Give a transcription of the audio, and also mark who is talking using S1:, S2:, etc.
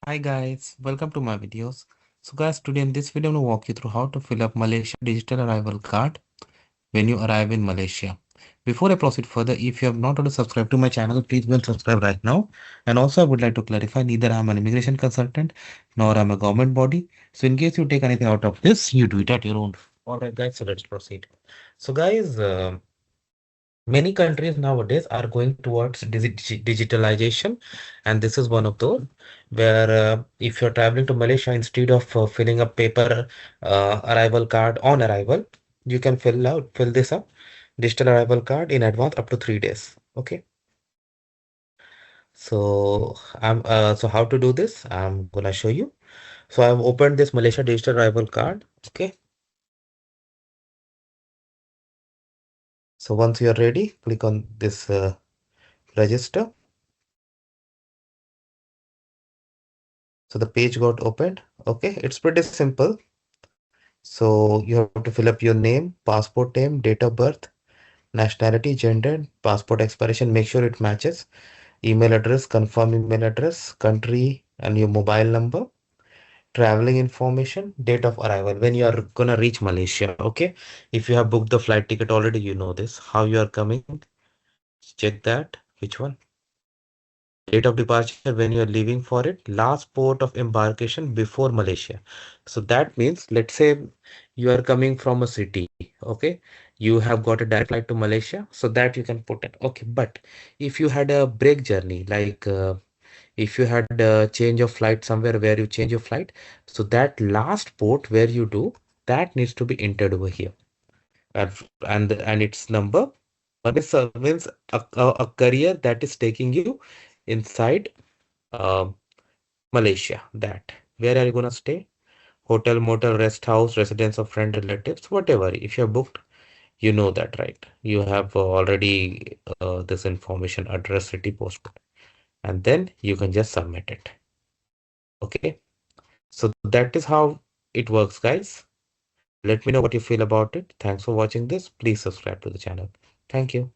S1: Hi guys, welcome to my videos. So guys, today in this video I'm going to walk you through how to fill up Malaysia Digital Arrival Card when you arrive in Malaysia. Before I proceed further, if you have not already subscribed to my channel, please go and subscribe right now. And also I would like to clarify, neither I'm an immigration consultant nor I'm a government body. So in case you take anything out of this, you do it at your own. Alright guys, so let's proceed. So guys, many countries nowadays are going towards digitalization, and this is one of those where if you're traveling to Malaysia, instead of filling up paper arrival card on arrival, you can fill this up digital arrival card in advance up to 3 days. Okay, so how to do this? I'm gonna show you. So I've opened this Malaysia Digital Arrival Card. Okay, so once you're ready, click on this register. So the page got opened. Okay, it's pretty simple. So you have to fill up your name, passport name, date of birth, nationality, gender, passport expiration, make sure it matches, email address, confirm email address, country, and your mobile number, traveling information, date of arrival, when you are gonna reach Malaysia. Okay. If you have booked the flight ticket already, you know this. How you are coming, check that. Which one? Date of departure when you are leaving for it, last port of embarkation before Malaysia. So that means, let's say you are coming from a city, okay, you have got a direct flight to Malaysia, so that you can put it. Okay, but if you had a break journey, like if you had a change of flight somewhere where you change your flight, so that last port where you do, that needs to be entered over here, and its number. One is means a career that is taking you inside um, Malaysia. That where are you gonna stay? Hotel, motel, rest house, residence of friend, relatives, whatever. If you're booked, you know that, right? You have already this information, address, city, postcode, and then you can just submit it. Okay. So that is how it works, guys. Let me know what you feel about it. Thanks for watching this. Please subscribe to the channel. Thank you.